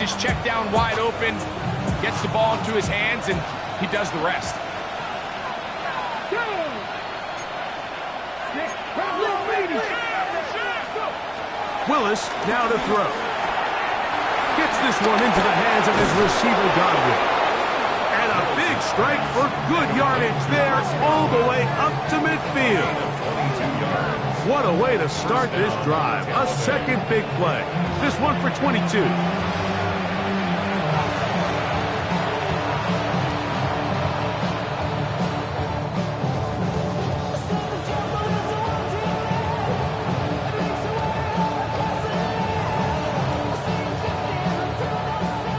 his check down wide open, gets the ball into his hands, and he does the rest. Willis now to throw. Gets this one into the hands of his receiver, Godwin. And a big strike for good yardage there, all the way up to midfield. What a way to start this drive. A second big play. This one for 22.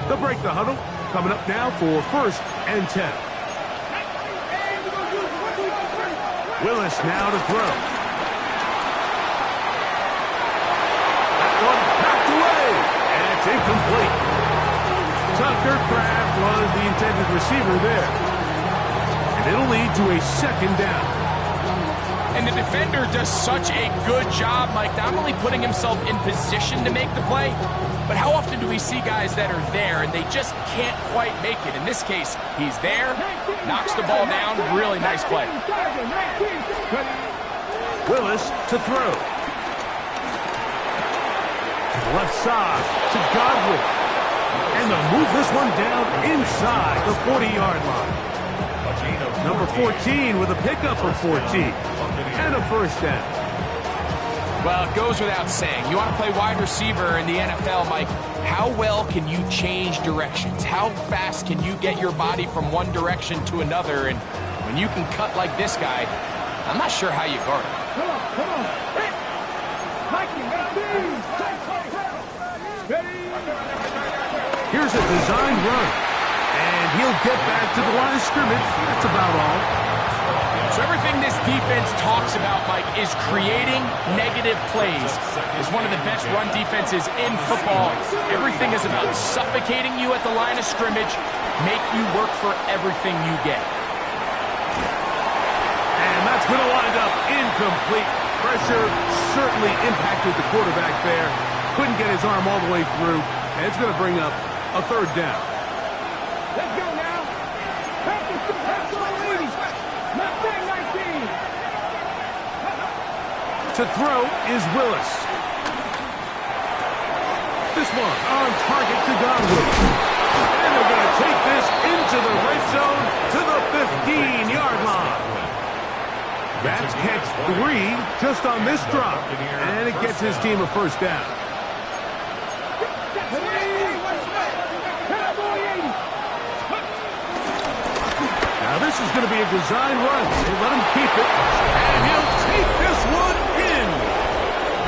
They'll break the huddle. Coming up now for 1st and 10. Willis now to throw. Knocked away, and it's incomplete. Tucker Kraft was the intended receiver there. And it'll lead to a 2nd down. And the defender does such a good job, Mike, not only putting himself in position to make the play, but how often do we see guys that are there and they just can't quite make it? In this case, he's there, knocks the ball down, really nice play. Willis to throw. Left side to Godwin. And they'll move this one down inside the 40-yard line. Number 14 with a pickup of 14. And a 1st down. Well, it goes without saying. You want to play wide receiver in the NFL, Mike, how well can you change directions? How fast can you get your body from one direction to another? And when you can cut like this guy, I'm not sure how you guard him. Come on. Here's a designed run. And he'll get back to the line of scrimmage. That's about all. So everything this defense talks about, Mike, is creating negative plays. It's one of the best run defenses in football. Everything is about suffocating you at the line of scrimmage, make you work for everything you get. And that's going to wind up incomplete. Pressure certainly impacted the quarterback there. Couldn't get his arm all the way through. And it's going to bring up a 3rd down. Let's go now. To throw is Willis. This one on target to Godwin. And they're going to take this into the red zone to the 15-yard line. That's catch 3 just on this drop. And it gets his team a 1st down. Now this is going to be a design run. They let him keep it. And he'll take this one in.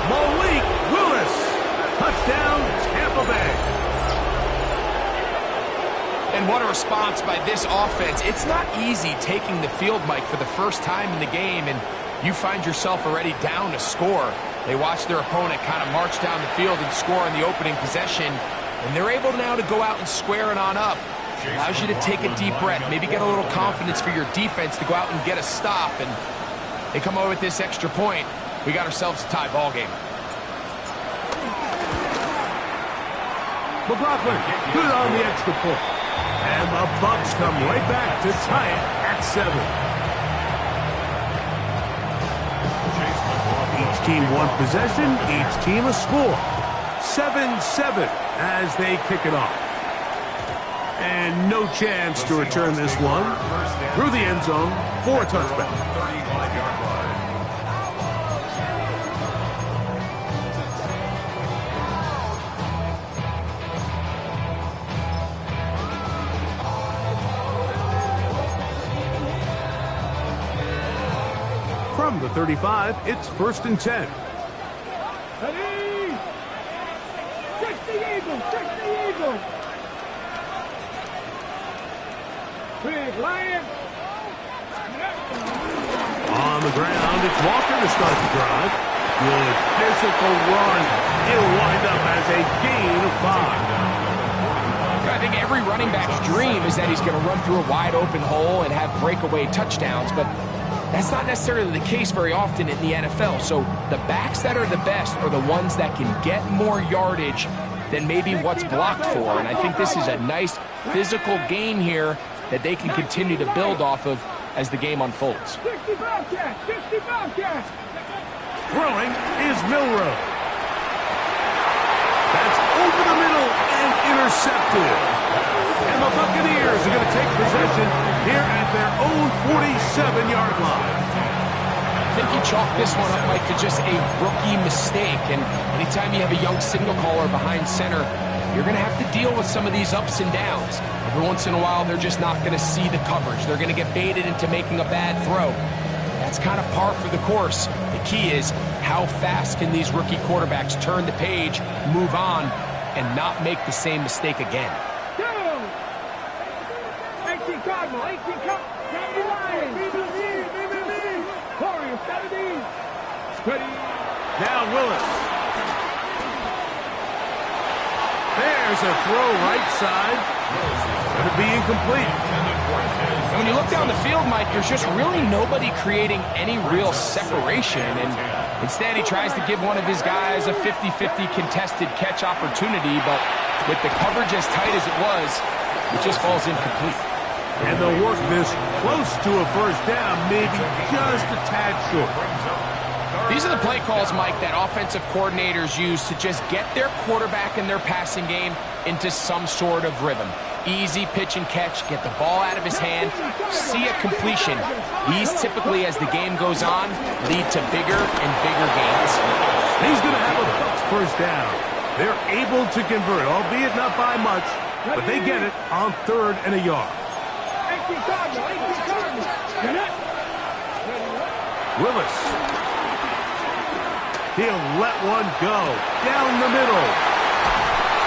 Malik Willis. Touchdown, Tampa Bay. And what a response by this offense. It's not easy taking the field, Mike, for the first time in the game, and you find yourself already down to score. They watch their opponent kind of march down the field and score in the opening possession, and they're able now to go out and square it on up. Allows you to take a deep breath, maybe get a little confidence for your defense to go out and get a stop, and they come away with this extra point. We got ourselves a tie ball game. McLaughlin, good on the extra point. And the Bucs come right back to tie it at 7. Each team one possession, each team a score. 7-7 as they kick it off. And no chance to return this one through the end zone for a touchback. From the 35, it's 1st and 10. Ready? Check the eagle, check the eagle. Big Lion. On the ground, it's Walker to start the drive. Good physical run. It'll wind up as a gain of 5. I think every running back's dream is that he's going to run through a wide open hole and have breakaway touchdowns, but that's not necessarily the case very often in the NFL. So the backs that are the best are the ones that can get more yardage than maybe what's blocked for. And I think this is a nice physical game here that they can continue to build off of as the game unfolds. 60 Bobcats! 60 Bobcats! Throwing is Milroe. That's over the middle and intercepted. And the Buccaneers are going to take possession here at their own 47-yard line. I think you chalk this one up, Mike, to just a rookie mistake. And anytime you have a young signal caller behind center, you're going to have to deal with some of these ups and downs. Every once in a while, they're just not going to see the coverage. They're going to get baited into making a bad throw. That's kind of par for the course. The key is how fast can these rookie quarterbacks turn the page, move on, and not make the same mistake again. 18 Cardinal, 18 Cardinal, Lions. Warriors, 70. Steady. Now Willis. There's a throw right side. Going to be incomplete. When you look down the field, Mike, there's just really nobody creating any real separation. And instead, he tries to give one of his guys a 50-50 contested catch opportunity. But with the coverage as tight as it was, it just falls incomplete. And they'll work this close to a first down, maybe just a tad short. These are the play calls, Mike, that offensive coordinators use to just get their quarterback and their passing game into some sort of rhythm. Easy pitch and catch, get the ball out of his hand, see a completion. These typically, as the game goes on, lead to bigger and bigger gains. He's going to have a Bucs first down. They're able to convert, albeit not by much, but they get it on 3rd and a yard. 18 Cardinal, 18 Cardinal. Willis. He'll let one go down the middle.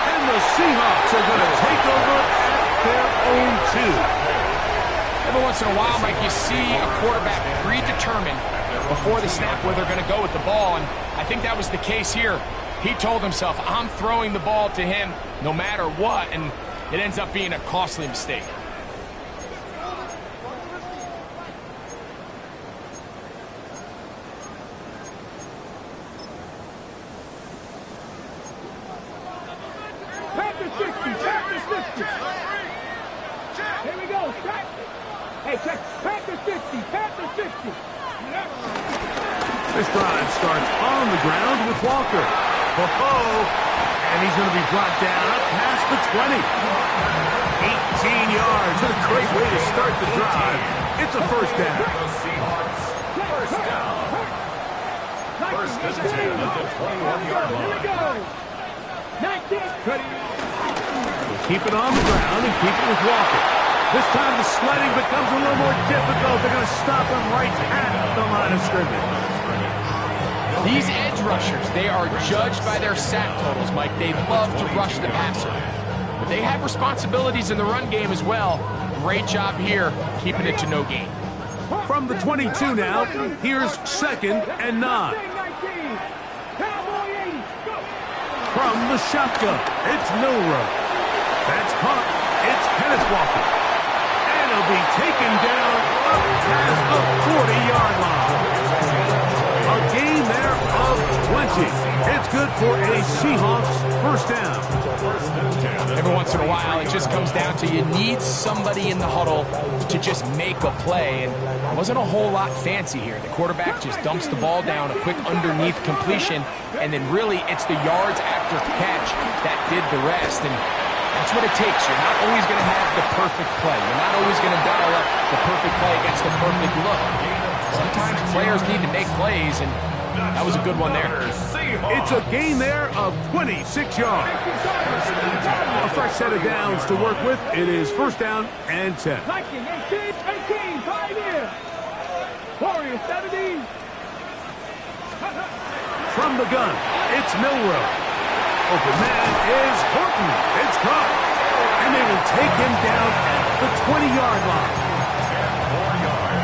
And the Seahawks are going to take over at their own 2. Every once in a while, Mike, you see a quarterback predetermined before the snap where they're going to go with the ball, and I think that was the case here. He told himself, I'm throwing the ball to him no matter what, and it ends up being a costly mistake. Here we go. Hey, check. Panther 60. Panther 60. This drive starts on the ground with Walker. And he's going to be brought down past the 20. 18 yards. What a great way to start the drive. It's a first down. First down. First and 10 at the 21-yard line. Here we go. 19. Keep it on the ground and keep it with Walker. This time the sledding becomes a little more difficult. They're going to stop him right at the line of scrimmage. These edge rushers, they are judged by their sack totals, Mike. They love to rush the passer. But they have responsibilities in the run game as well. Great job here, keeping it to no gain. From the 22 now, here's 2nd and 9. From the shotgun, it's Milroe. That's caught. It's Kenneth Walker. And he'll be taken down up past the 40-yard line. A gain there of 20. It's good for a Seahawks first down. Every once in a while, it just comes down to you need somebody in the huddle to just make a play. And it wasn't a whole lot fancy here. The quarterback just dumps the ball down, a quick underneath completion, and then really it's the yards after catch that did the rest. And that's what it takes. You're not always going to have the perfect play. You're not always going to dial up the perfect play against the perfect look. Sometimes players need to make plays, and that was a good one there. It's a gain there of 26 yards. A fresh set of downs to work with. It is first down and 10. 19, 18, 5 in. Warriors 70. From the gun, it's Milroe. Open man is Horton. It's caught. And they will take him down at the 20-yard line.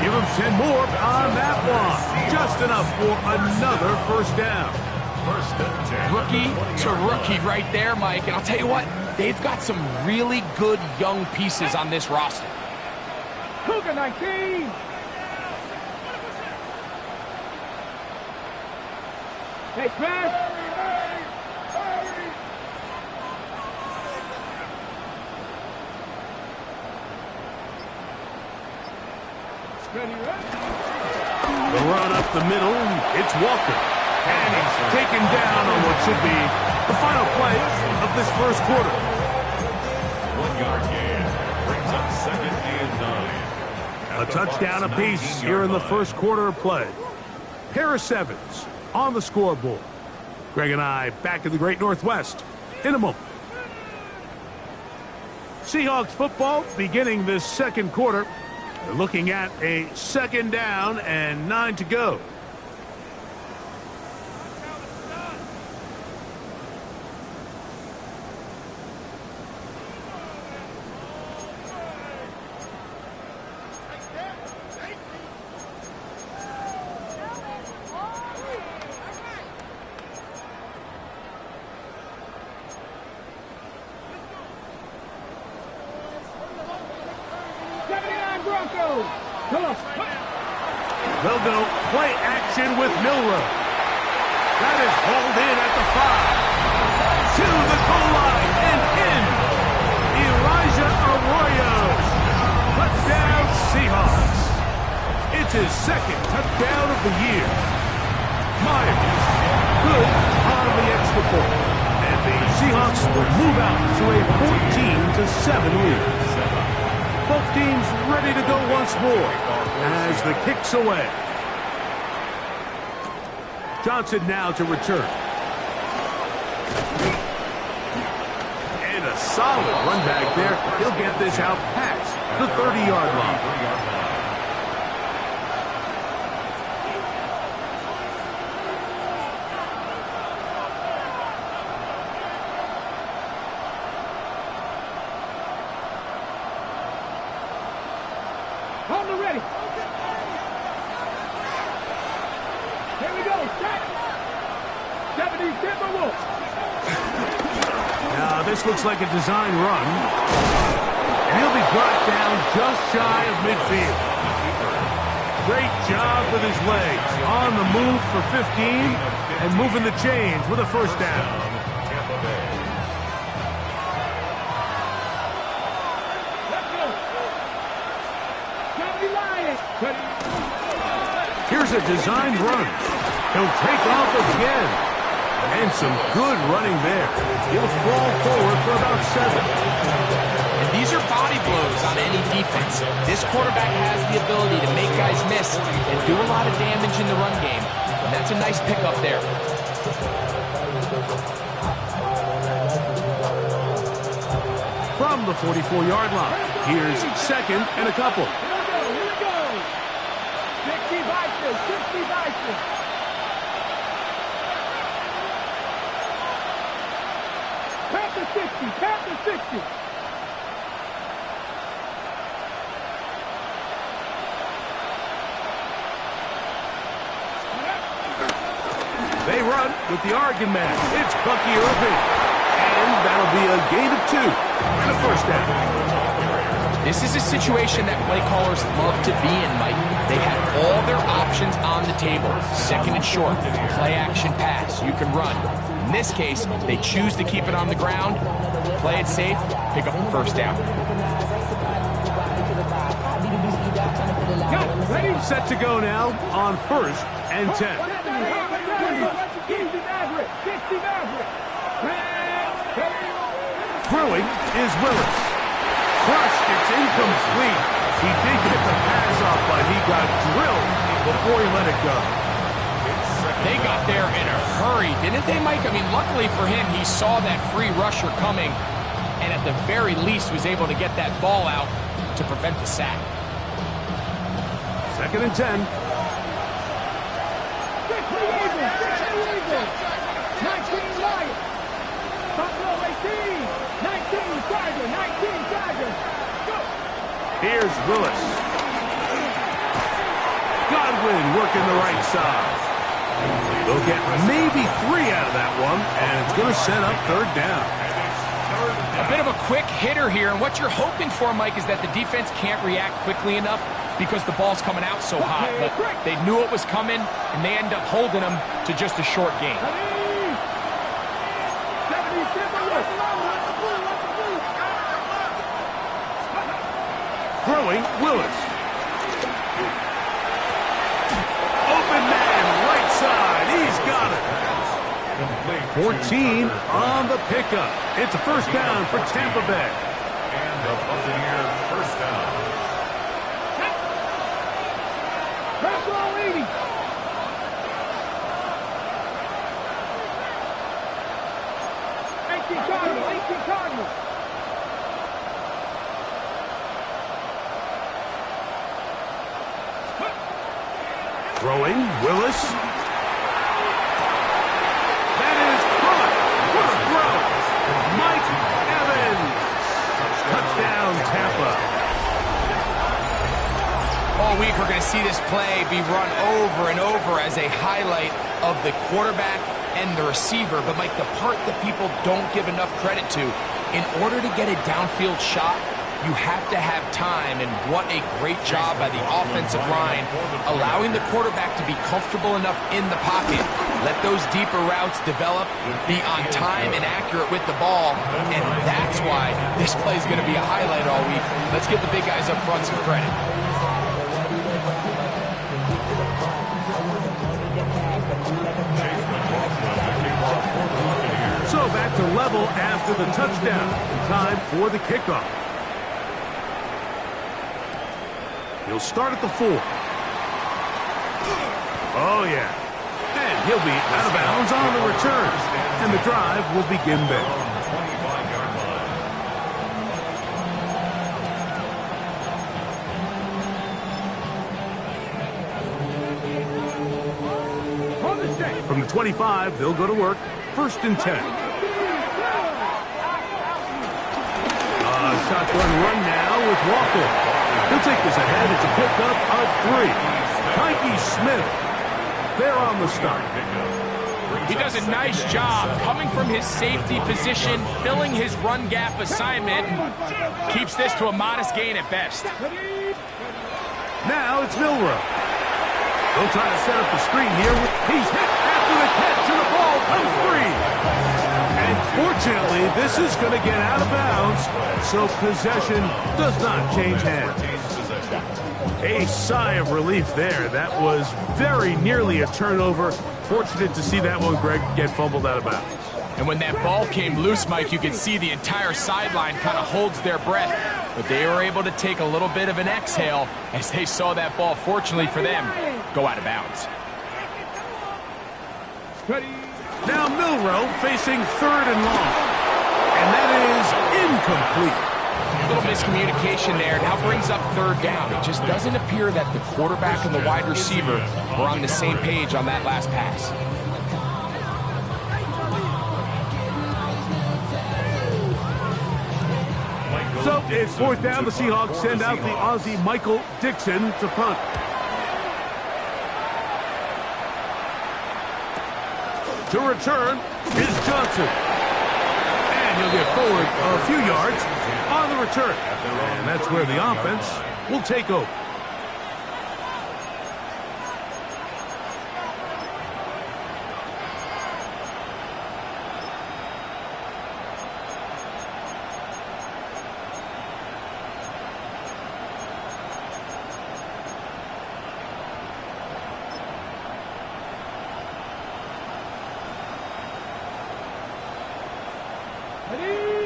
Give him 10 more on that one. Just enough for another first down. Rookie to rookie right there, Mike. And I'll tell you what, they've got some really good young pieces on this roster. Cougar 19. Hey, Chris. The run up the middle, it's Walker. And he's taken down on what should be the final play of this first quarter. 1 yard gain brings up 2nd and 9. A touchdown apiece here in the first quarter of play. Pair of sevens on the scoreboard. Greg and I back in the Great Northwest in a moment. Seahawks football beginning this second quarter. They're looking at a 2nd down and 9 to go. They'll go play action with Milrow. That is hauled in at the 5. To the goal line and in. Elijah Arroyo. Touchdown Seahawks. It's his 2nd touchdown of the year. Myers. Good on the extra point. And the Seahawks will move out to a 14-7 lead. Both teams ready to go once more as the kick's away. Johnson now to return. And a solid run back there. He'll get this out past the 30-yard line. Ready. Here we go. Set. 70 Timberwolves. Now this looks like a design run. And he'll be brought down just shy of midfield. Great job with his legs. On the move for 15 and moving the chains with a first down. Here's a designed run. He'll take off again. And some good running there. He'll fall forward for about 7. And these are body blows on any defense. This quarterback has the ability to make guys miss and do a lot of damage in the run game. And that's a nice pickup there. From the 44-yard line, here's 2nd and a couple. 60 Bison. Tap the 60. They run with the Oregon man. It's Bucky Irving. And that'll be a gain of 2 and a first down. This is a situation that play callers love to be in, Mike. They have all their options on the table. 2nd and short, play action pass, you can run. In this case, they choose to keep it on the ground, play it safe, pick up the first down. Set to go now on 1st and 10. Throwing is Willis. Crushed, it's incomplete. He did get the pass off, but he got drilled before he let it go. They got there in a hurry, didn't they, Mike? I mean, luckily for him, he saw that free rusher coming and at the very least was able to get that ball out to prevent the sack. 2nd and 10. 19 Lions. Buffalo 18. 19 Tiger. 19 Tiger. Go. Here's Willis. Godwin working the right side. They'll get maybe 3 out of that one, and it's going to set up 3rd down. A bit of a quick hitter here, and what you're hoping for, Mike, is that the defense can't react quickly enough because the ball's coming out so hot. But they knew it was coming, and they end up holding them to just a short gain. Throwing, Willis. Complete. 14 on the pickup. It's a first down for Tampa Bay. And the Buccaneers first down. Press roll 80. 18 Cardinals, 18 Cardinals. Throwing, Willis. That is caught. What a throw. Mike Evans. Touchdown, Tampa. All week we're going to see this play be run over and over as a highlight of the quarterback and the receiver. But, Mike, the part that people don't give enough credit to, in order to get a downfield shot, you have to have time, and what a great job by the offensive line, allowing the quarterback to be comfortable enough in the pocket, let those deeper routes develop, be on time and accurate with the ball, and that's why this play is going to be a highlight all week. Let's give the big guys up front some credit. So back to level after the touchdown. Time for the kickoff. He'll start at the 4. Oh, yeah. And he'll be out of bounds on the return. And the drive will begin there. On the 25-yard line. On the set. From the 25, they'll go to work. First and 10. Shotgun run now with Walker. He'll take this ahead. It's a pickup of 3. Tyke Smith. They're on the start. He does a nice job coming from his safety position, filling his run gap assignment, and keeps this to a modest gain at best. Now it's Milrow. They'll try to set up the screen here. He's hit after the catch, and the ball comes free. And fortunately, this is going to get out of bounds, so possession does not change hands. A sigh of relief there. That was very nearly a turnover. Fortunate to see that one, Greg, get fumbled out of bounds. And when that ball came loose, Mike, you could see the entire sideline kind of holds their breath. But they were able to take a little bit of an exhale as they saw that ball, fortunately for them, go out of bounds. Now Milrow facing 3rd and long. And that is incomplete. A little miscommunication there. Now brings up 3rd down. It just doesn't appear that the quarterback and the wide receiver were on the same page on that last pass. So it's 4th down. The Seahawks send out the Aussie Michael Dixon to punt. To return is Johnson. And he'll get forward a few yards on the return. And that's where the offense will take over.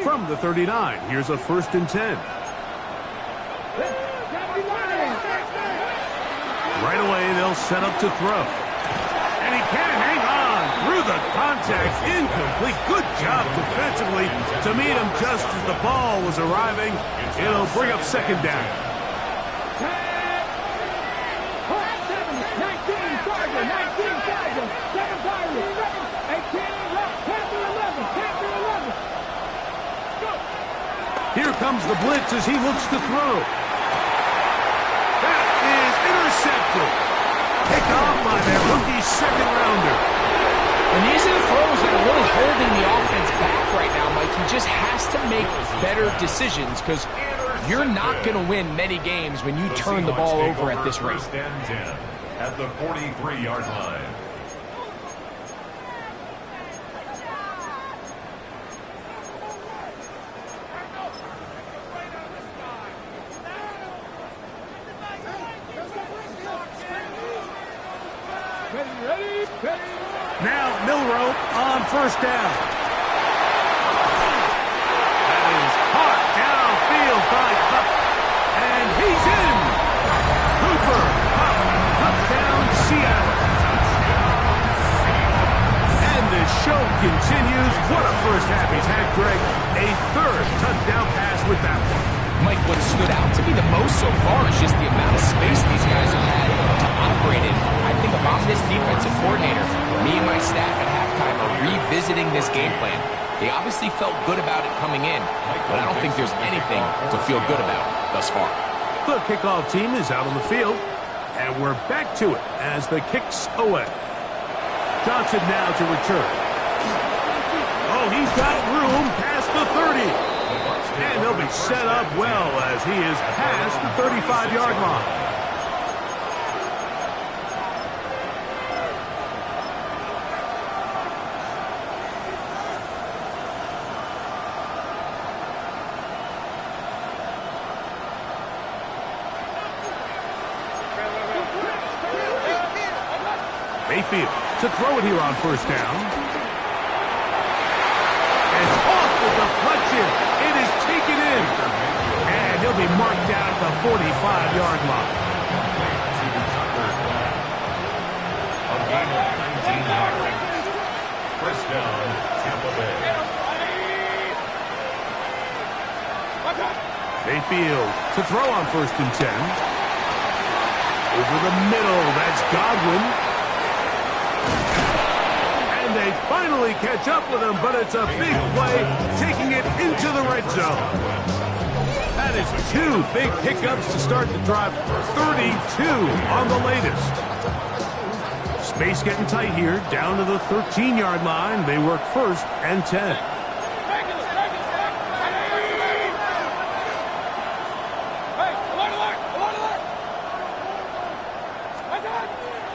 From the 39, here's a 1st and 10. Right away, they'll set up to throw. And he can't hang on through the contact. Incomplete. Good job defensively to meet him just as the ball was arriving. It'll bring up 2nd down. 19 Chargers, 19 Chargers, 7 Chargers, 18 left, Panther 11, Panther 11. Here comes the blitz as he looks to throw. That is intercepted. Picked off by their rookie 2nd rounder. And these are the throws that are really holding the offense back right now, Mike. He just has to make better decisions because you're not going to win many games when you turn the ball over at this rate. 1st and 10 at the 43-yard line. Ready, ready, ready. Now Milrow on first down. That is caught downfield by Cup. And he's in. Cooper Cup, touchdown Seattle. And the show continues. What a first half he's had, Greg. A third touchdown pass with that one. Mike, what stood out to me the most so far is just the amount of space these guys have had to operate in. I think if I'm this defensive coordinator, me and my staff at halftime are revisiting this game plan. They obviously felt good about it coming in, but I don't think there's anything to feel good about thus far. The kickoff team is out on the field, and we're back to it as the kick's away. Johnson now to return. Oh, he's got room past the 30. And he'll be set up well as he is past the 35-yard line. Mayfield to throw it here on first down. And off the deflection. It is taken in. And he'll be marked down at the 45-yard line. A gain of 19 yards. First down, Tampa Bay. Mayfield to throw on first and 10. Over the middle, that's Godwin. And they finally catch up with him, but it's a big play, taking it into the red zone. That is 2 big pickups to start the drive. 32 on the latest. Space getting tight here, down to the 13-yard line. They work first and 10.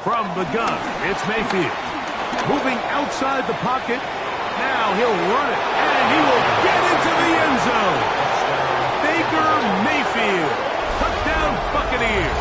From the gun, it's Mayfield. Moving outside the pocket. Now he'll run it, and he will get into the end zone. Baker Mayfield. Touchdown, Buccaneers.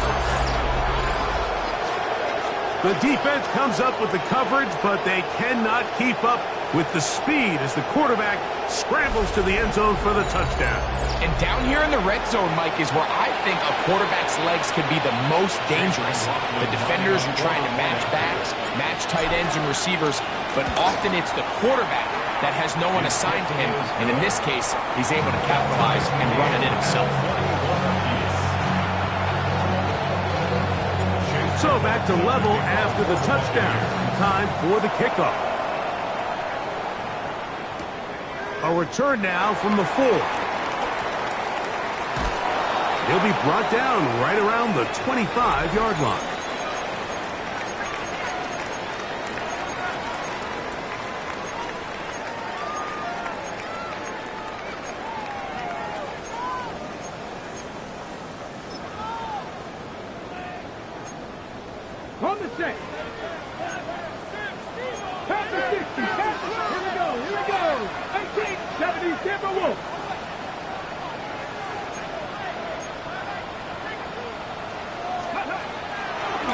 The defense comes up with the coverage, but they cannot keep up with the speed as the quarterback scrambles to the end zone for the touchdown. And down here in the red zone, Mike, is where I think a quarterback's legs can be the most dangerous. The defenders are trying to match backs, match tight ends and receivers, but often it's the quarterback that has no one assigned to him, and in this case, he's able to capitalize and run it in himself. So back to level after the touchdown. Time for the kickoff. A return now from the 4. He'll be brought down right around the 25-yard line. On the set. Pass the 60. Pass it. Here we go. Here we go. 18-70 Timberwolves.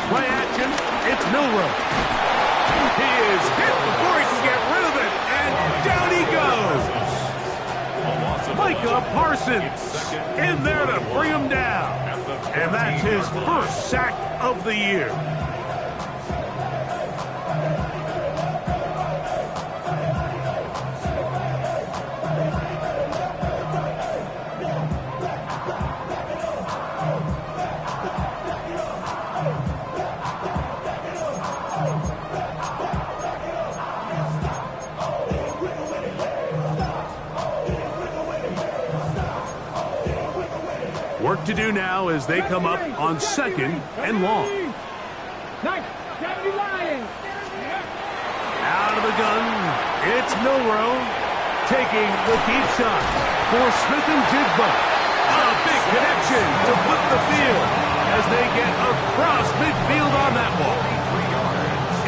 Play action. It's Milrow. He is hit before he can get rid of it, and down he goes. Micah Parsons in there to bring him down. And that's his first sack of the year. Work to do now as they come up on second and long. Nice. 70 Lions. Out of the gun, it's Milrow taking the deep shot for Smith and Jigba. A big connection to flip the field as they get across midfield on that ball.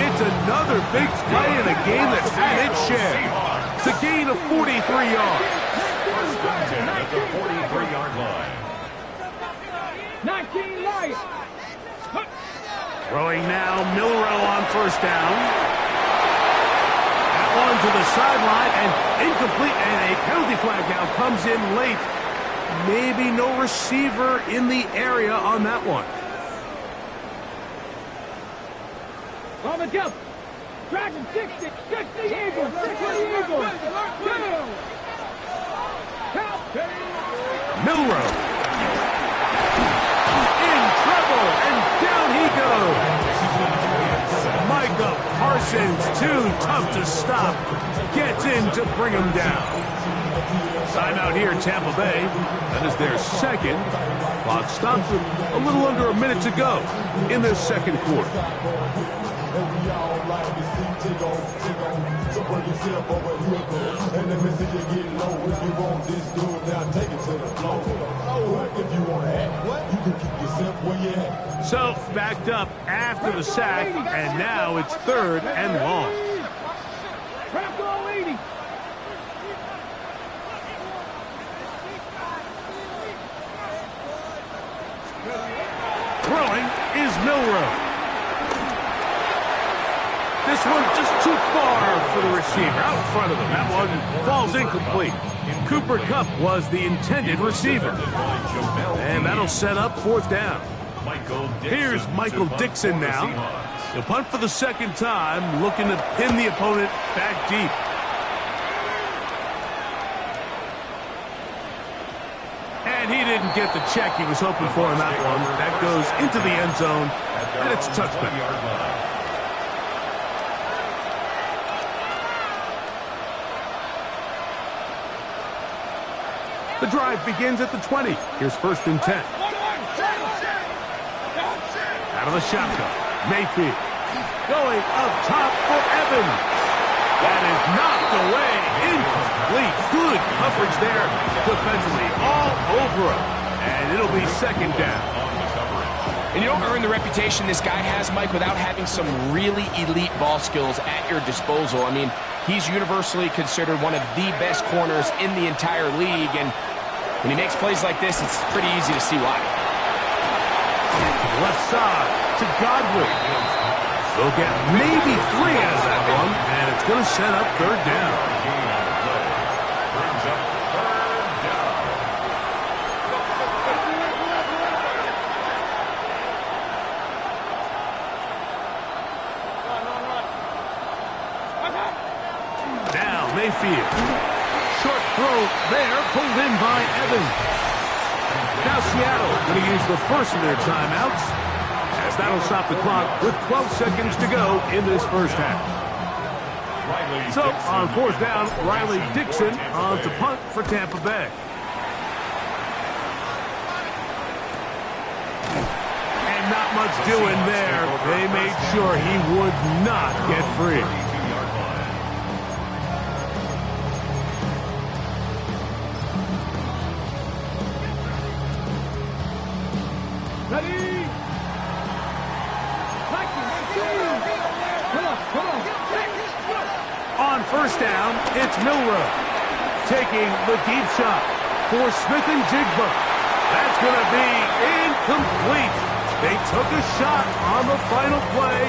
It's another big play in a game that's had its share. It's a gain of 43 yards. First and 10 at the 43-yard line. 19 Lions. Throwing now, Milrow on first down. to the sideline and incomplete, and a penalty flag now comes in late. Maybe no receiver in the area on that one. On the jump. Dragon 60. 60 Eagles. 60 Eagles. Milrow. In trouble, and down he goes. Micah Parsons, too tough to stop. Gets in to bring him down. Timeout here in Tampa Bay. That is their second. Clock stops with a little under a minute to go in the second quarter. So backed up after the sack, and now it's 3rd and long. Throwing is Milrow. This one just too far for the receiver, out in front of him. That one falls incomplete. Cooper Kupp was the intended receiver. And that'll set up 4th down. Here's Michael Dixon now. He'll punt for the second time, looking to pin the opponent back deep. And he didn't get the check he was hoping for in that one. That goes into the end zone, and it's a touchback. The drive begins at the 20. Here's 1st and 10. Out of the shotgun, Mayfield. Going up top for Evans. That is knocked away. Incomplete. Good coverage there defensively. All over him. And it'll be 2nd down. And you don't earn the reputation this guy has, Mike, without having some really elite ball skills at your disposal. I mean, he's universally considered one of the best corners in the entire league. And when he makes plays like this, it's pretty easy to see why. Left side to Godwin. They'll get maybe 3 out of that one, and it's going to set up 3rd down. Now Mayfield. Short throw there, pulled in by Evans. Now Seattle going to use the first of their timeouts, as that'll stop the clock with 12 seconds to go in this first half. So on 4th down, Riley Dixon on to punt for Tampa Bay. And not much doing there. They made sure he would not get free. On 1st down, it's Milrow taking the deep shot for Smith and Jigba. That's going to be incomplete. They took a shot on the final play.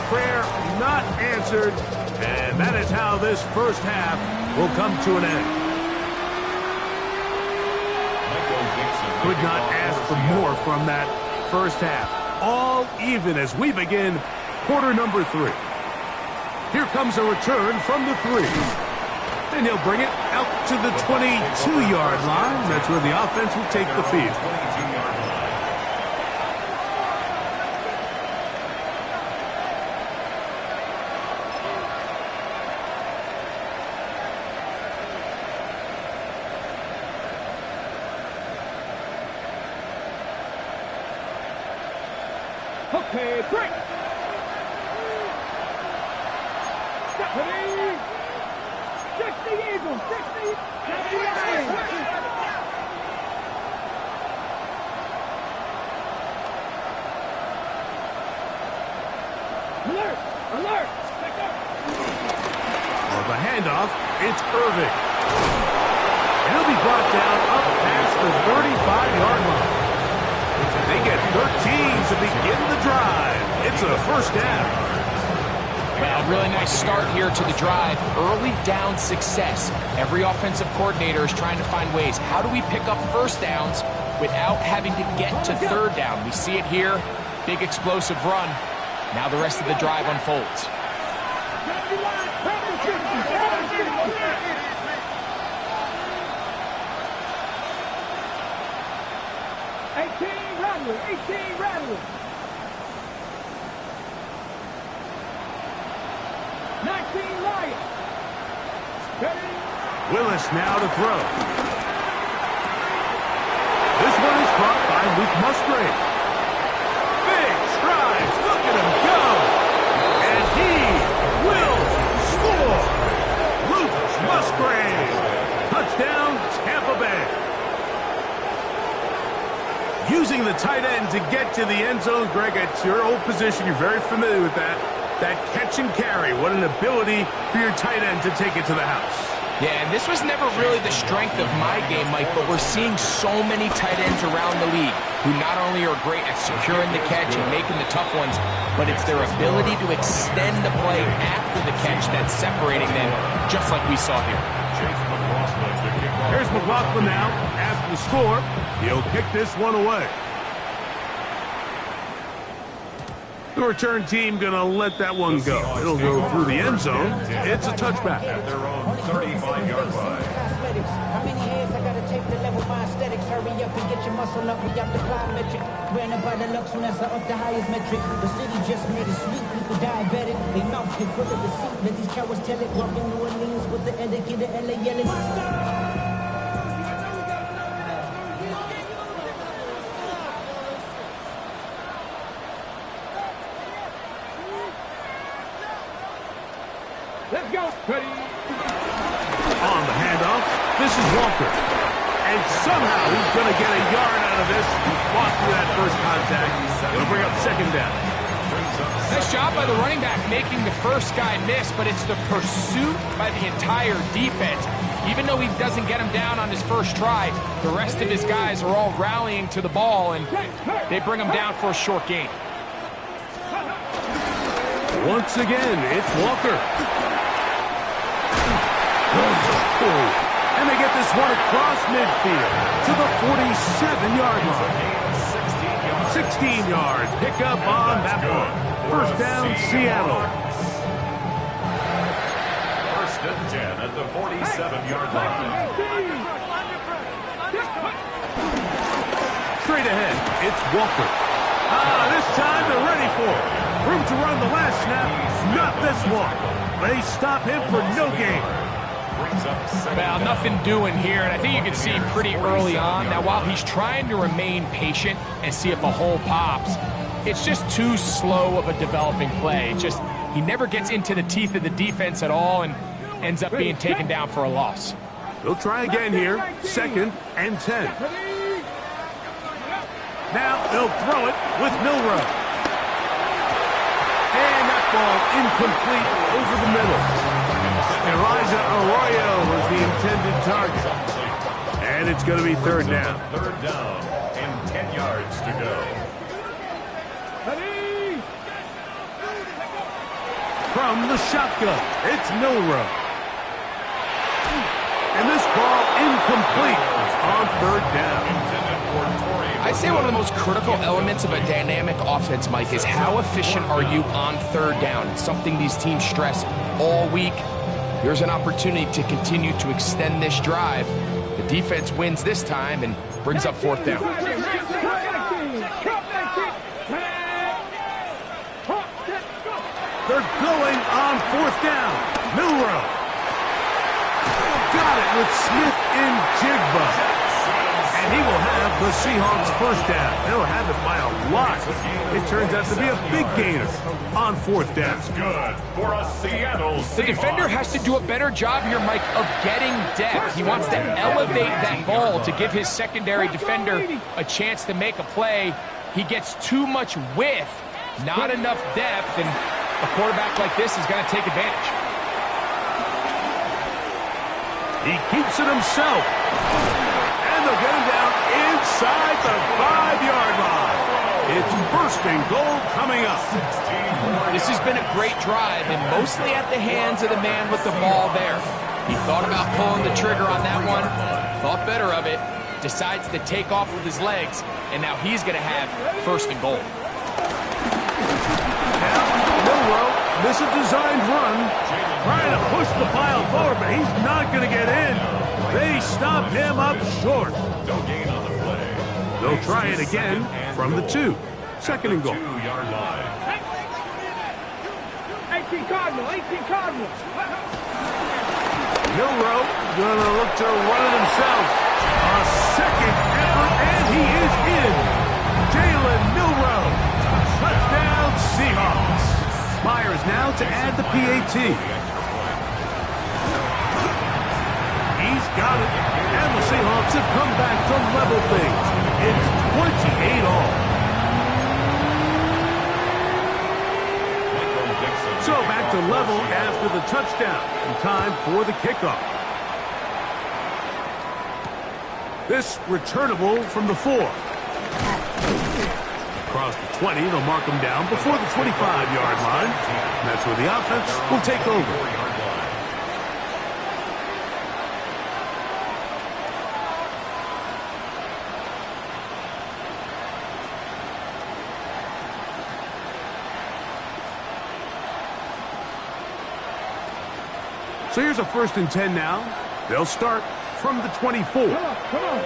Prayer not answered, and that is how this first half will come to an end. Could not ask for more from that first half. All even as we begin quarter number 3. Here comes a return from the 3. And he'll bring it out to the 22-yard line. That's where the offense will take the field. Okay, break. 60 Eagles, 60. Alert! Alert! On the handoff, it's Irving. And he'll be brought down up past the 35-yard line. They get 13 to begin the drive. It's a 1st down. Well, really nice start here to the drive. Early down success. Every offensive coordinator is trying to find ways. How do we pick up first downs without having to get to third down? We see it here. Big explosive run. Now the rest of the drive unfolds. Willis now to throw. This one is caught by Luke Musgrave. Big strides. Look at him go. And he will score. Luke Musgrave. Touchdown, Tampa Bay. Using the tight end to get to the end zone, Greg, it's your old position. You're very familiar with that. That catch and carry. What an ability for your tight end to take it to the house. Yeah, and this was never really the strength of my game, Mike, but we're seeing so many tight ends around the league who not only are great at securing the catch and making the tough ones, but it's their ability to extend the play after the catch that's separating them, just like we saw here. Here's McLaughlin now. After the score, he'll kick this one away. The return team going to let that one go. It'll go through the end zone. It's a touchback. At their own 35-yard line. How many hands I gotta take to level my aesthetics? Hurry up and get your muscle up. We got the plyometric. Ran up by the Lux when that's up the highest metric. The city just made it sweet. People diabetic. They mouth get full of deceit. Let these cowards tell it. Walking New Orleans with the etiquette of LA yelling. Let's go. Ready. On the handoff, this is Walker. And somehow he's going to get a yard out of this. Fought through that first contact. It'll bring up second down. Nice job by the running back making the first guy miss, but it's the pursuit by the entire defense. Even though he doesn't get him down on his first try, the rest of his guys are all rallying to the ball, and they bring him down for a short gain. Once again, it's Walker. And they get this one across midfield to the 47-yard line. 16 yards. Pick up on that one. First down, Seattle. First and 10 at the 47-yard line. Straight ahead, it's Walker. This time they're ready for it. Room to run the last snap. Not this one. They stop him for no gain. Well, nothing doing here, and I think you can see pretty early on. Now, while he's trying to remain patient and see if a hole pops, it's just too slow of a developing play. It's just he never gets into the teeth of the defense at all and ends up being taken down for a loss. They'll try again here. Second and 10. Now they'll throw it with Milrow. And that ball incomplete over the middle. Elijah Arroyo was the intended target. And it's going to be third down. Third down and 10 yards to go. From the shotgun, it's Milrow. And this ball incomplete on third down. I'd say one of the most critical elements of a dynamic offense, Mike, is how efficient are you on third down? It's something these teams stress all week. Here's an opportunity to continue to extend this drive. The defense wins this time and brings up fourth down. They're going on fourth down. Milrow. Got it with Smith and Jigba. And he will have the Seahawks first down. They'll have it by a lot. It turns out to be a big gainer on fourth down. That's good for a Seattle Seahawks. The defender has to do a better job here, Mike, of getting depth. He wants to elevate that ball to give his secondary defender a chance to make a play. He gets too much width, not enough depth, and a quarterback like this is going to take advantage. He keeps it himself. And they'll get him down inside the 5-yard line. It's first First and goal coming up. This has been a great drive, and mostly at the hands of the man with the ball there. He thought about pulling the trigger on that one, thought better of it, decides to take off with his legs, and now he's going to have first and goal. Now, Milroe, this is a designed run, trying to push the pile forward, but he's not going to get in. They stop him up short. No gain on the play. They'll try it again from the 2. Second and goal. 2-yard line. 18 Cardinal, 18 Cardinal. Milroe gonna look to run it himself. A second effort, and he is in. Jalen Milroe. Touchdown, Seahawks. Myers now to add the PAT. He's got it. And the Seahawks have come back to level things. It's 28 all. So back to level after the touchdown. And time for the kickoff. This returnable from the 4. Across the 20, they'll mark him down before the 25-yard line. And that's where the offense will take over. So here's a 1st and 10 now. They'll start from the 24. Come on.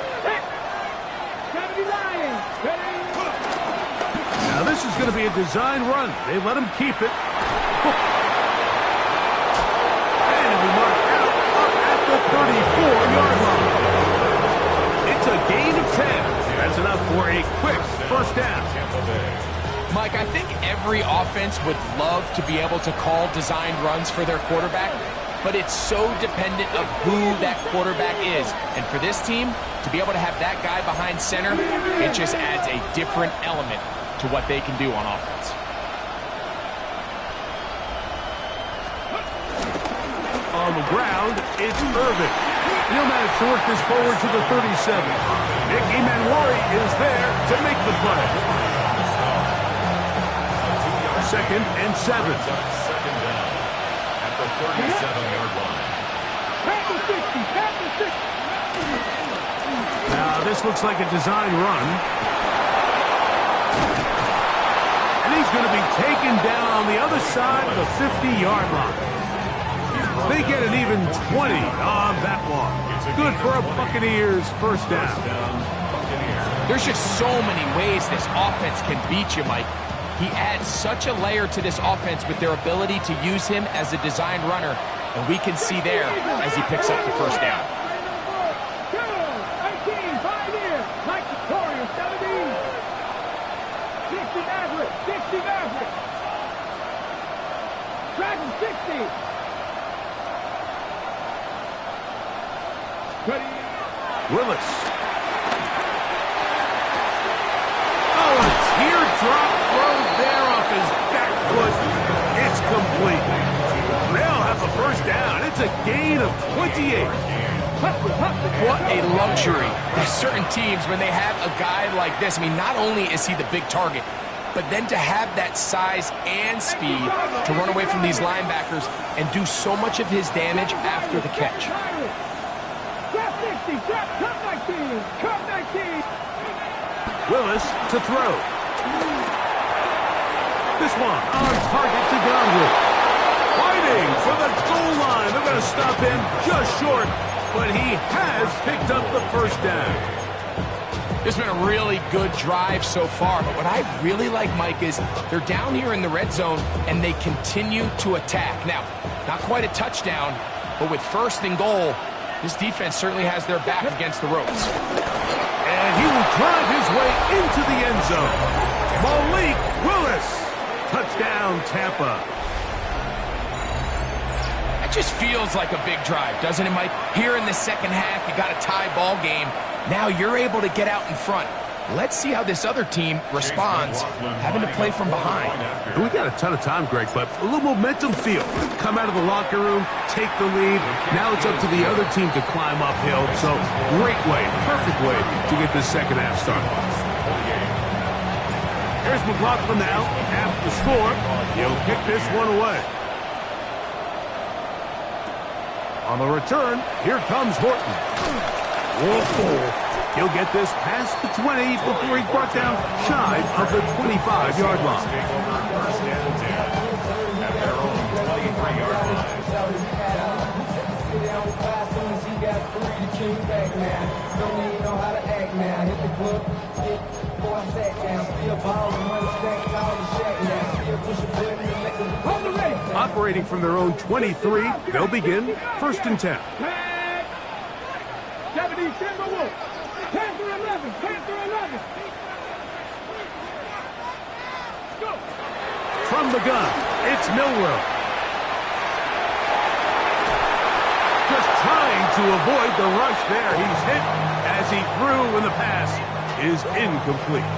Kennedy Lions. Now this is going to be a design run. They let him keep it. And it'll be marked out up at the 34-yard line. It's a gain of 10. That's enough for a quick first down. Mike, I think every offense would love to be able to call designed runs for their quarterback, but it's so dependent of who that quarterback is. And for this team, to be able to have that guy behind center, it just adds a different element to what they can do on offense. On the ground, it's Irvin. He'll manage to work this forward to the 37. Nick Emmanwori is there to make the play. 2nd and 7. Second down at the 37-yard line. Now, this looks like a design run. And he's going to be taken down on the other side of the 50-yard line. They get an even 20 on that one. Good for a Buccaneers first down. There's just so many ways this offense can beat you, Mike. He adds such a layer to this offense with their ability to use him as a design runner, and we can see there as he picks up the first down. Dragon 60. Willis. Oh, a teardrop throw there off his back foot. It's complete. They'll have the first down. It's a gain of 28. What a luxury. There's certain teams, when they have a guy like this, I mean, not only is he the big target, but then to have that size and speed to run away from these linebackers and do so much of his damage after the catch. Willis to throw. This one on target to Godwin. Fighting for the goal line. They're going to stop him just short, but he has picked up the first down. It's been a really good drive so far, but what I really like, Mike, is they're down here in the red zone, and they continue to attack. Now, not quite a touchdown, but with first and goal, this defense certainly has their back against the ropes. And he will drive his way into the end zone. Malik Willis. Touchdown, Tampa. That just feels like a big drive, doesn't it, Mike? Here in the second half, you got a tie ball game. Now you're able to get out in front. Let's see how this other team responds, having to play from behind. We got a ton of time, Greg, but a little momentum feel. Come out of the locker room, take the lead. Now it's up to the other team to climb uphill. So great way, perfect way to get this second half started. Here's McLaughlin now. Half the score. He'll kick this one away. On the return, here comes Horton. Whoa. He'll get this past the 20 before he's brought down shy of the 25-yard line. First and 10 at their own 23-yard line. Operating from their own 23, they'll begin first and 10. Deputy Timberwolf. Panther 11. Panther 11. Go. From the gun, it's Milroe. Just trying to avoid the rush there. He's hit as he threw, and the pass is incomplete.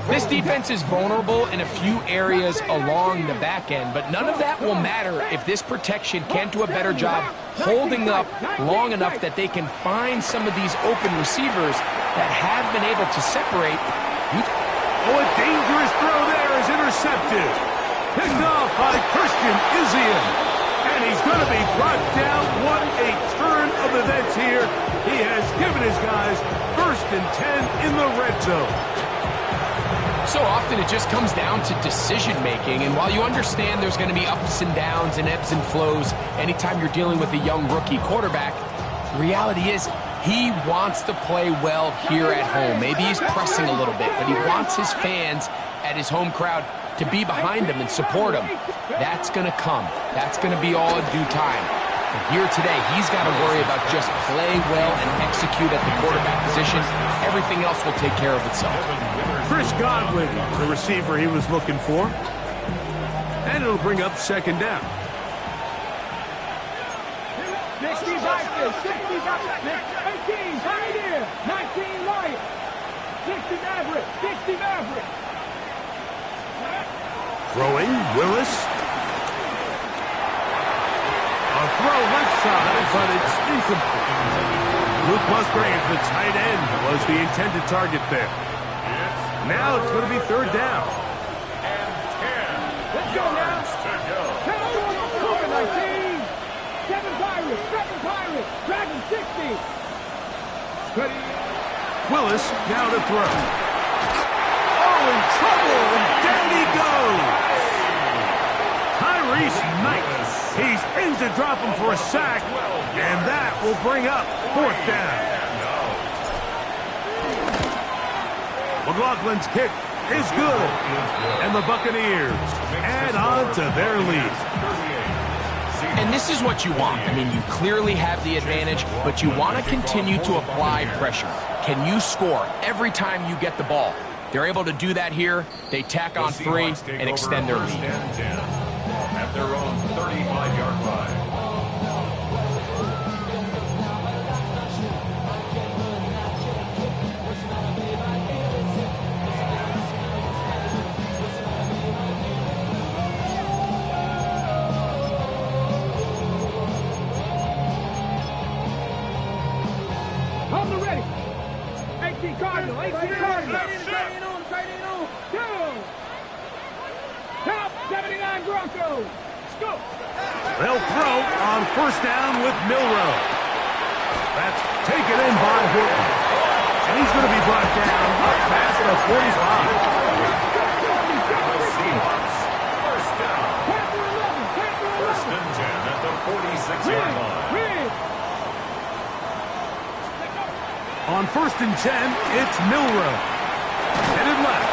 This defense is vulnerable in a few areas along the back end, but none of that will matter if this protection can't do a better job holding up long enough that they can find some of these open receivers that have been able to separate. Oh, a dangerous throw there is intercepted. Picked off by Christian Izzian. And he's going to be brought down. What a turn of events here. He has given his guys first and 10 in the red zone. So often it just comes down to decision-making, and while you understand there's going to be ups and downs and ebbs and flows anytime you're dealing with a young rookie quarterback, the reality is he wants to play well here at home. Maybe he's pressing a little bit, but he wants his fans at his home crowd to be behind him and support him. That's going to come. That's going to be all in due time. But here today, he's got to worry about just playing well and execute at the quarterback position. Everything else will take care of itself. Chris Godwin, the receiver he was looking for. And it'll bring up second down. 60 Vikings, 60 Vikings, 18, Pioneer, 19 Lions, 60 Maverick, 60 Maverick. Throwing, Willis. A throw left side, but it's incomplete. Luke Musgrave, the tight end, was the intended target there. Now it's going to be third down. And 10 Let's go now. yards to go. 19, 7 Pirates, Dragon 60. Ready. Willis now to throw. Oh, in trouble, and down he goes. Tyrese Knight. He's in to drop him for a sack, and that will bring up fourth down. McLaughlin's kick is good, and the Buccaneers add on to their lead. And this is what you want. I mean, you clearly have the advantage, but you want to continue to apply pressure. Can you score every time you get the ball? They're able to do that here. They tack on 3 and extend their lead. At their own 35-yard line. Hold the ready. 18 Cardinal, 18 Cardinal. Tight end on. Go. Top 79 Broncos. Let's go. They'll throw on first down with Milroe. That's taken in by Horton. And he's going to be brought down past the 45. The Seahawks, first down. Panther 11. First and 10 at the 46-yard line. On first and 10, it's Milroe. Headed left.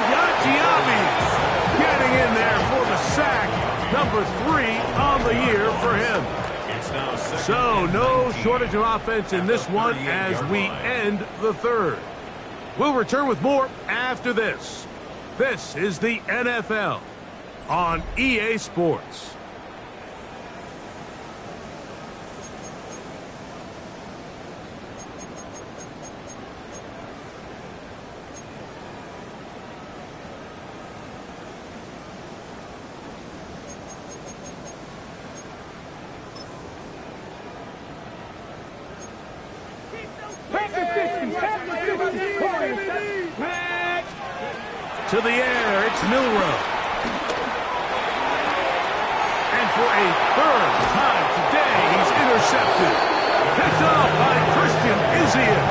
Yaya Diaby getting in there for the sack. Number 3 on the year for him. It's now second. So no shortage of offense in this one as we end the third. We'll return with more after this. This is the NFL on EA Sports. Panther 50. Panther 50. Panther 50. To the air, it's Milrow. And for a third time today, he's intercepted. Picked off by Christian Izzian.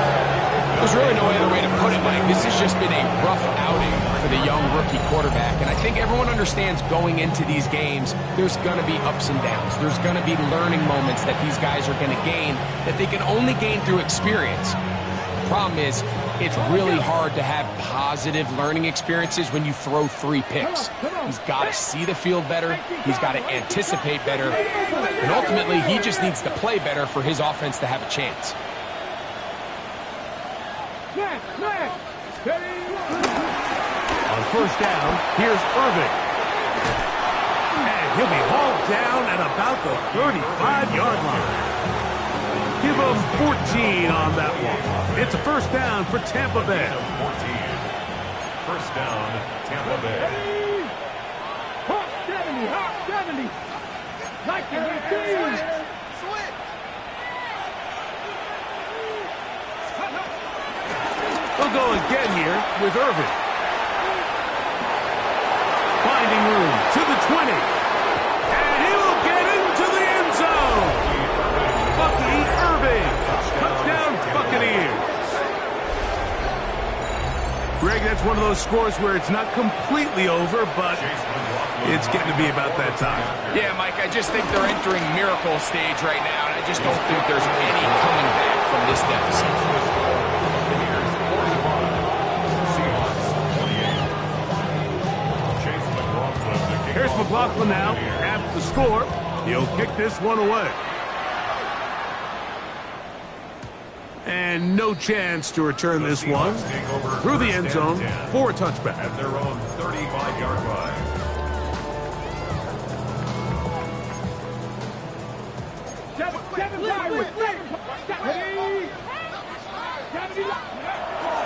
There's really no other way to put it, Mike. This has just been a rough outing for the young rookie quarterback. And I think everyone understands going into these games, there's going to be ups and downs. There's going to be learning moments that these guys are going to gain that they can only gain through experience. The problem is, it's really hard to have positive learning experiences when you throw 3 picks. He's got to see the field better. He's got to anticipate better. And ultimately, he just needs to play better for his offense to have a chance. On first down, here's Irving. And he'll be hauled down at about the 35-yard line. Give him 14 on that one. It's a first down for Tampa Bay. 14. First down, Tampa Bay. Hawk 70, Hawk 70. Like the routine. We'll go again here with Irving. Finding room to the 20. And he will get into the end zone. Bucky Irving. Touchdown, Buccaneers. Greg, that's one of those scores where it's not completely over, but it's getting to be about that time. Yeah, Mike, I just think they're entering miracle stage right now, and I just don't think there's any coming back from this deficit. Here's McLaughlin now. After the score, he'll kick this one away. And no chance to return this one through the end zone for a touchback. At their own 35-yard line.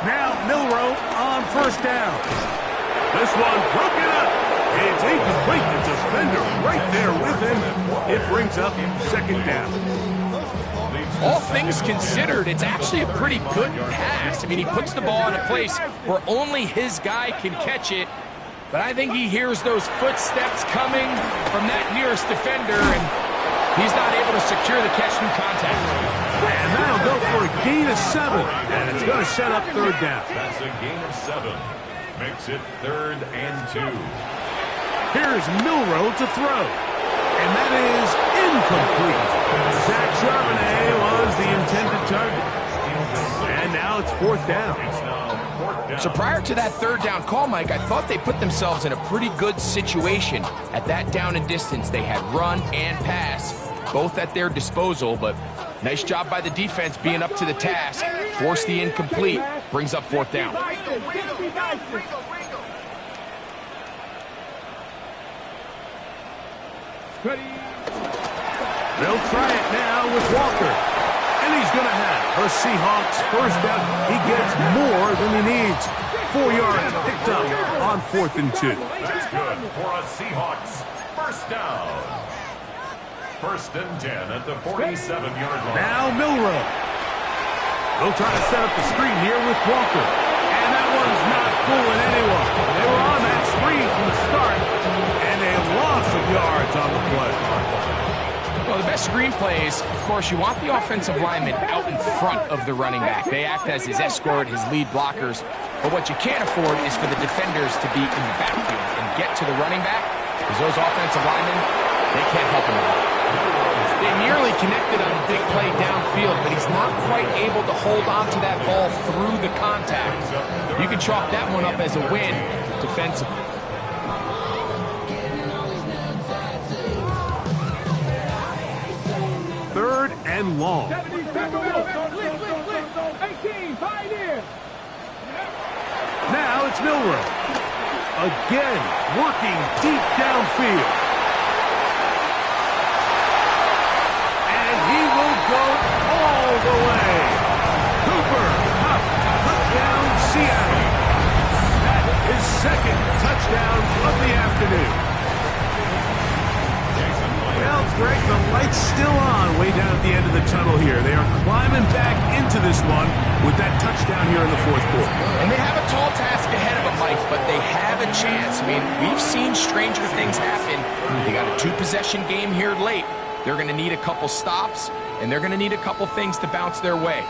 Now Milrow on first down. This one broken up. It's incomplete. The defender right there with him. It brings up second down. All things considered, it's actually a pretty good pass. I mean, he puts the ball in a place where only his guy can catch it. But I think he hears those footsteps coming from that nearest defender, and he's not able to secure the catch through contact. And that'll go for a gain of 7. And it's going to set up third down. That's a gain of 7. Makes it 3rd and 2. Here's Milrow to throw. And that is incomplete. Zach Charbonnet was the intended target. And now it's 4th down. So prior to that 3rd down call, Mike, I thought they put themselves in a pretty good situation. At that down and distance, they had run and pass, both at their disposal, but nice job by the defense being up to the task. Force the incomplete, brings up 4th down. They'll try it now with Walker. And he's going to have a Seahawks first down. He gets more than he needs. 4 yards picked up on 4th and 2. That's good for a Seahawks first down. 1st and 10 at the 47-yard line. Now Milrow. They'll try to set up the screen here with Walker. And that one's not fooling anyone. They were on that screen from the start. And a loss of yards on the play. Well, the best screen plays, of course, you want the offensive lineman out in front of the running back. They act as his escort, his lead blockers. But what you can't afford is for the defenders to be in the backfield and get to the running back, because those offensive linemen, they can't help him out. They nearly connected on the big play downfield, but he's not quite able to hold on to that ball through the contact. You can chalk that one up as a win defensively. Third and long. Now it's Milrow. Again, working deep downfield. And he will go all the way. Cooper Kupp, touchdown Seattle. That is 2nd touchdown of the afternoon. Well, Greg, the light's still on way down at the end of the tunnel here. They are climbing back into this one with that touchdown here in the 4th quarter. And they have a tall task ahead of them, Mike, but they have a chance. I mean, we've seen stranger things happen. They got a 2-possession game here late. They're going to need a couple stops, and they're going to need a couple things to bounce their way.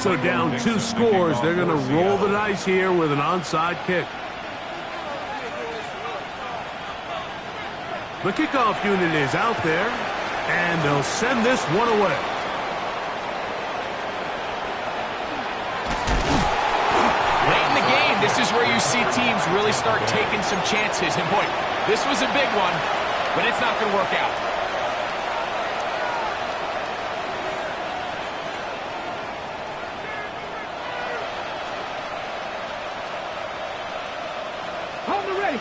So down 2 scores, they're going to roll the dice here with an onside kick. The kickoff unit is out there, and they'll send this one away. Late in the game, this is where you see teams really start taking some chances. And boy, this was a big one, but it's not going to work out. Hold the ready.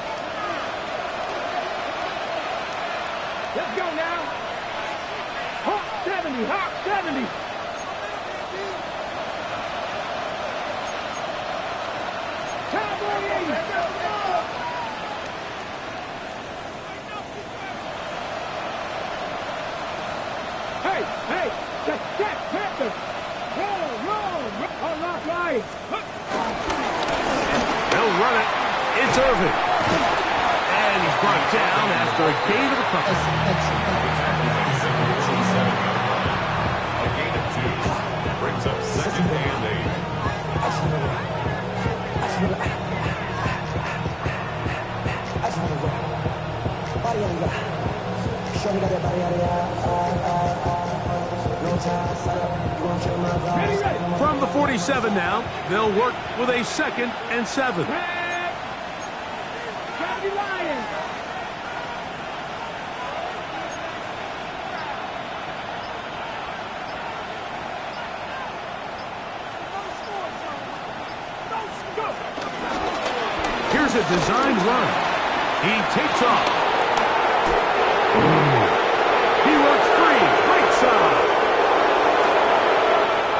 Let's go now. Hawk 70, Hawk 70. Cowboy 80. Hey, hey, set, Panther. Roll. Unlock line. They'll run it. It's Irvin. And he's brought down after a gain of a couple. A gain of 2 brings up second and 8. From the 47 now, they'll work with a 2nd and 7. County Lions. Here's a designed run. He takes off. He works free, right side.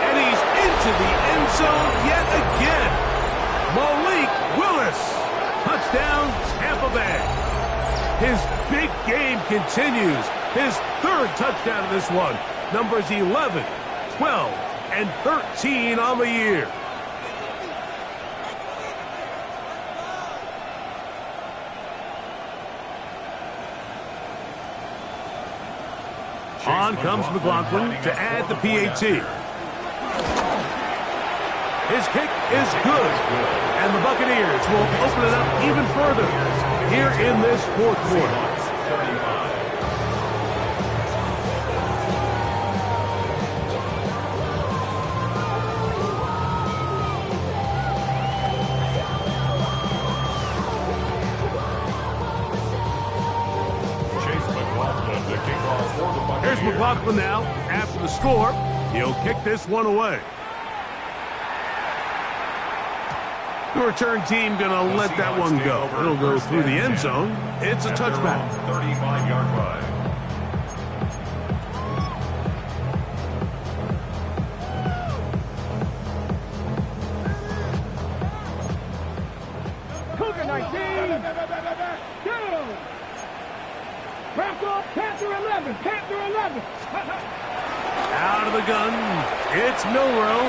And he's into the end zone yet again. Malik Willis. Touchdown, Tampa Bay. His big game continues. His 3rd touchdown of this one. Numbers 11, 12, and 13 on the year. On comes McLaughlin to add the PAT. His kick is good. And the Buccaneers will open it up even further here in this 4th quarter. Here's McLaughlin now. After the score, he'll kick this one away. The return team going to let that one go. It'll go through the end zone. It's a touchback. 35-yard line. Cougar 19. Go. Bronco, Panther 11. Panther 11. Out of the gun. It's Milrow.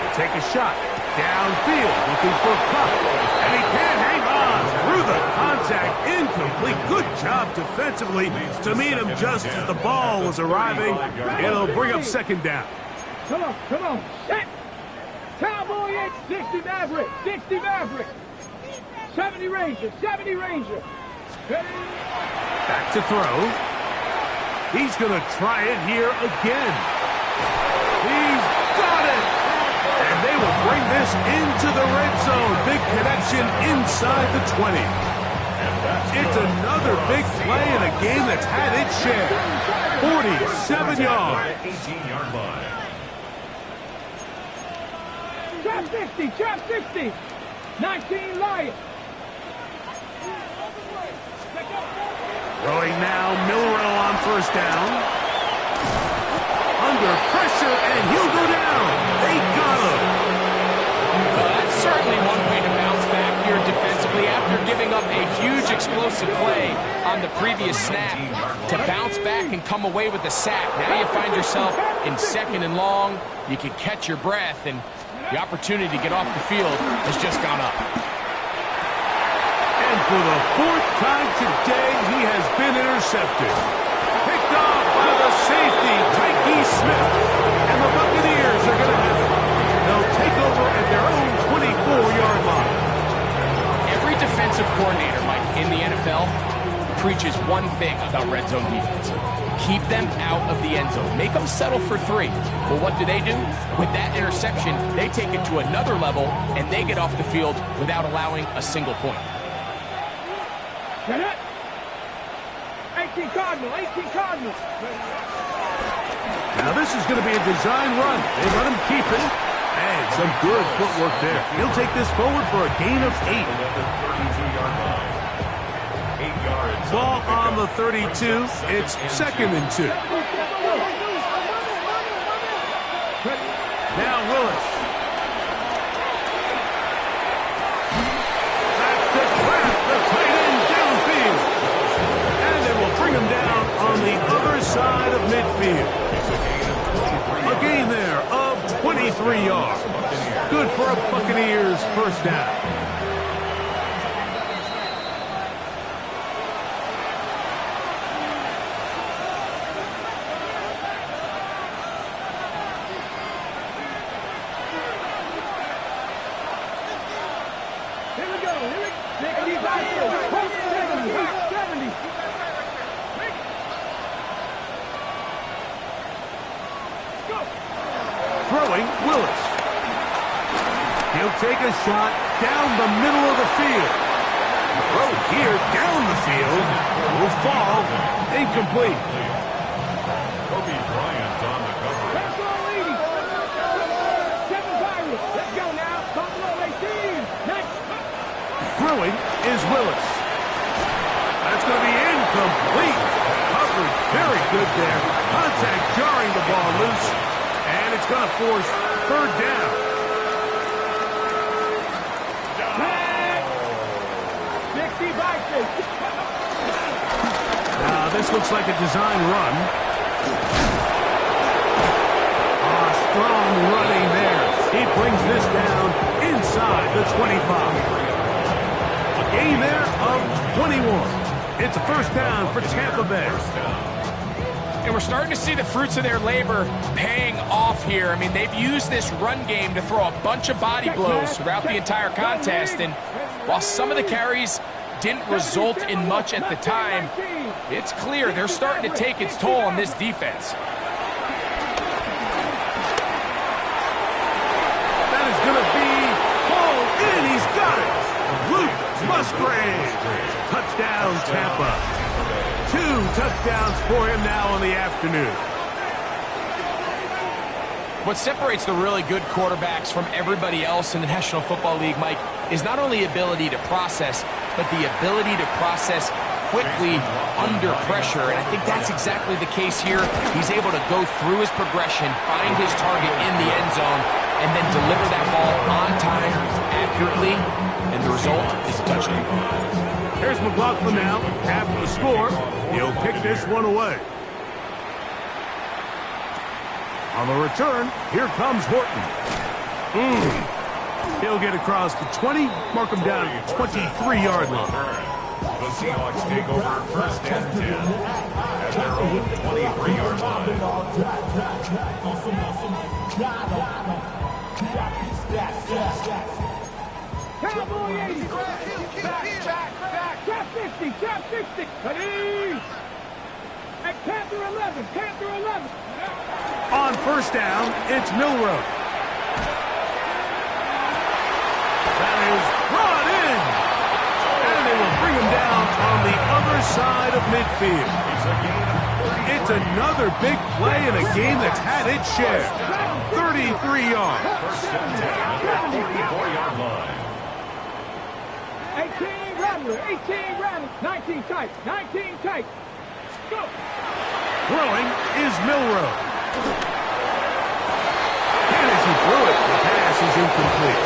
They take a shot. Downfield, looking for Cup. And he can't hang on. Through the contact, incomplete. Good job defensively to meet him just as the ball was arriving. It'll bring up 2nd down. Come on. Set. Cowboy 8. 60 Maverick. 60 Maverick. 70 Ranger. 70 Ranger. Back to throw. He's going to try it here again. He's got it. And they will bring this into the red zone. Big connection inside the 20. It's another big play in a game that's had its share. 47 yards. 18-yard line. Trap 60. 19 Lions. Throwing now, Milrow on 1st down. Under pressure, and he'll go down. They got him. That's certainly one way to bounce back here defensively after giving up up a huge explosive play on the previous snap to bounce back and come away with a sack. Now you find yourself in 2nd and long. You can catch your breath, and the opportunity to get off the field has just gone up. And for the 4th time today, he has been intercepted. Picked off by the safety, Tyke Smith. And the Buccaneers are going to have it. They'll take over at their own 24-yard line. Every defensive coordinator, Mike, in the NFL preaches one thing about red zone defense. Keep them out of the end zone. Make them settle for 3. Well, what do? With that interception, they take it to another level, and they get off the field without allowing a single point. 18 Cardinal, 18 Cardinal. Now this is going to be a design run. They let him keep it. And some good footwork there. He'll take this forward for a gain of 8. Ball on the 32. It's 2nd and 2. Now Willis. That's the trap. The tight end downfield. And they will bring him down on the other side of midfield. A gain there of 23 yards. Good for a Buccaneers first down. Throwing, Willis. He'll take a shot down the middle of the field. Throw here down the field. Will fall. Incomplete. Kobe Bryant on the cover. Let's go, ladies. 7 Pirates. Let's go now. Buffalo 18. Next. Throwing is Willis. That's going to be incomplete. Covered very good there. Contact jarring the ball loose. And it's going to force 3rd down. Now this looks like a design run. Strong running there. He brings this down inside the 25. A gain there of 21. It's a first down for Tampa Bay. And we're starting to see the fruits of their labor paying off here. I mean, they've used this run game to throw a bunch of body blows throughout the entire contest. And while some of the carries didn't result in much at the time, it's clear they're starting to take its toll on this defense. That is going to be hauled in. He's got it. Luke Musgrave. Touchdown, Tampa. 2 touchdowns for him now in the afternoon. What separates the really good quarterbacks from everybody else in the National Football League, Mike, is not only ability to process, but the ability to process quickly under pressure. And I think that's exactly the case here. He's able to go through his progression, find his target in the end zone, and then deliver that ball on time, accurately, and the result is a touchdown. Here's McLaughlin now. After the score, he'll kick this one away. On the return, here comes Horton. He'll get across the 20, mark him down at the 23-yard line. The Seahawks take over 1st and 10 at their own 23-yard line. Cowboy 80. Trap 50. Trap 60. Ready. At Panther 11. Panther 11. On first down, it's Milrow. That is brought in. And they will bring him down on the other side of midfield. It's another big play in a game that's had its share. 33 yards. 1st and 10 at the 44-yard line. 18 Rattler. 18 Rattler. 19 tight. 19 tight. Go. Throwing is Milrow. And as he threw it, the pass is incomplete.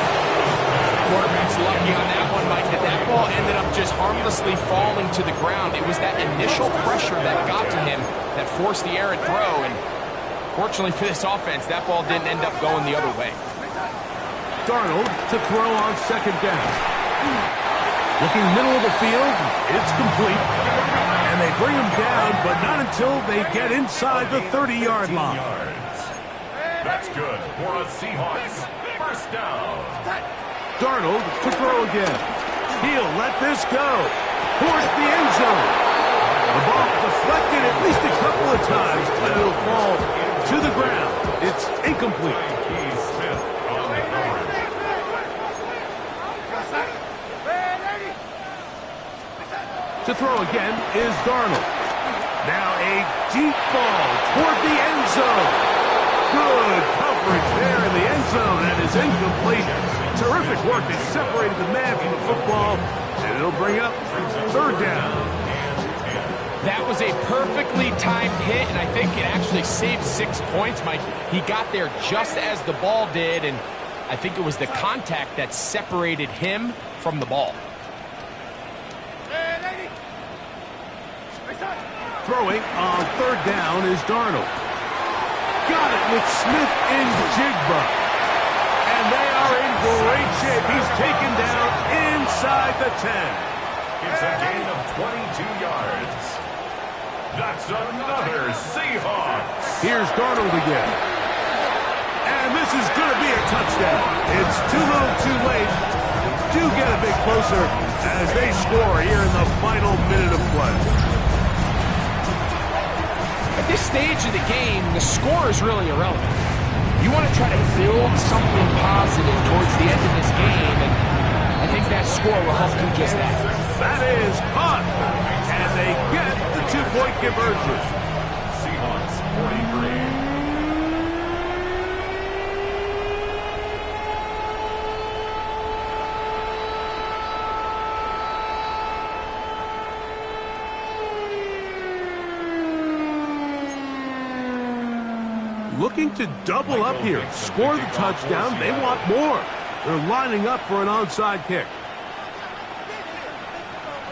Quarterback's lucky on that one, Mike. At that ball ended up just harmlessly falling to the ground. It was that initial pressure that got to him that forced the errant throw, and fortunately for this offense, that ball didn't end up going the other way. Darnold to throw on second down. Looking middle of the field, it's complete. And they bring him down, but not until they get inside the 30-yard line. That's good for a Seahawks first down. Darnold to throw again. He'll let this go towards the end zone. The ball deflected at least a couple of times, but it'll fall to the ground. It's incomplete. To throw again is Darnold. Now a deep ball toward the end zone. Good coverage there in the end zone, and is incomplete. Terrific work. They separated the man from the football, and it'll bring up third down. That was a perfectly timed hit, and I think it actually saved 6 points, Mike. He got there just as the ball did, and I think it was the contact that separated him from the ball. Throwing on third down is Darnold. Got it with Smith in Jigba. And they are in great shape. He's taken down inside the 10. It's a gain of 22 yards. That's another Seahawks. Here's Darnold again. And this is going to be a touchdown. It's too little too late. Do get a bit closer as they score here in the final minute of play. At this stage of the game, the score is really irrelevant. You want to try to build something positive towards the end of this game, and I think that score will help do just that. That is caught, and they get the two-point conversion. Seahawks 43. Looking to double up here, score the touchdown. They want more. They're lining up for an onside kick.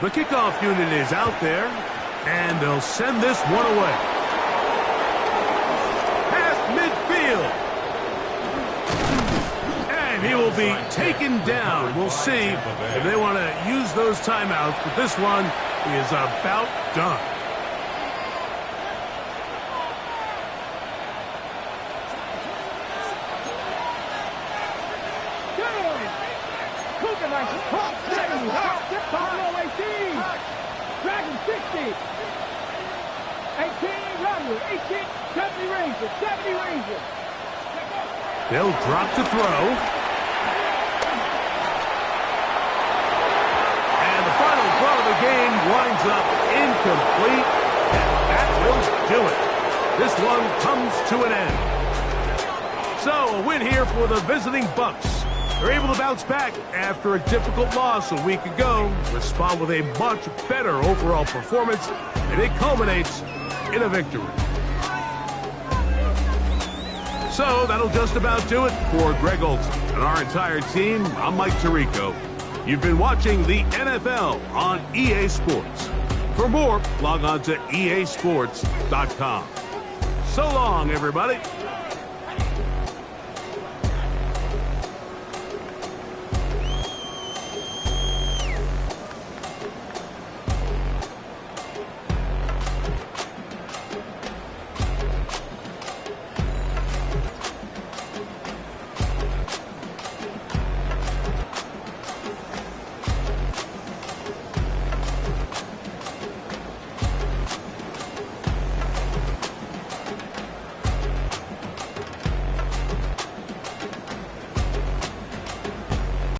The kickoff unit is out there, and they'll send this one away. Past midfield. And he will be taken down. We'll see if they want to use those timeouts, but this one is about done. Dragon 60. 18 Runner. 18. 70 Ranger. 70 Ranger. They'll drop to throw. And the final throw of the game winds up incomplete. And that will do it. This one comes to an end. So a win here for the visiting Bucs. They're able to bounce back after a difficult loss a week ago, respond with a much better overall performance, and it culminates in a victory. So that'll just about do it for Greg Olson and our entire team. I'm Mike Tirico. You've been watching the NFL on EA Sports. For more, log on to easports.com. So long, everybody.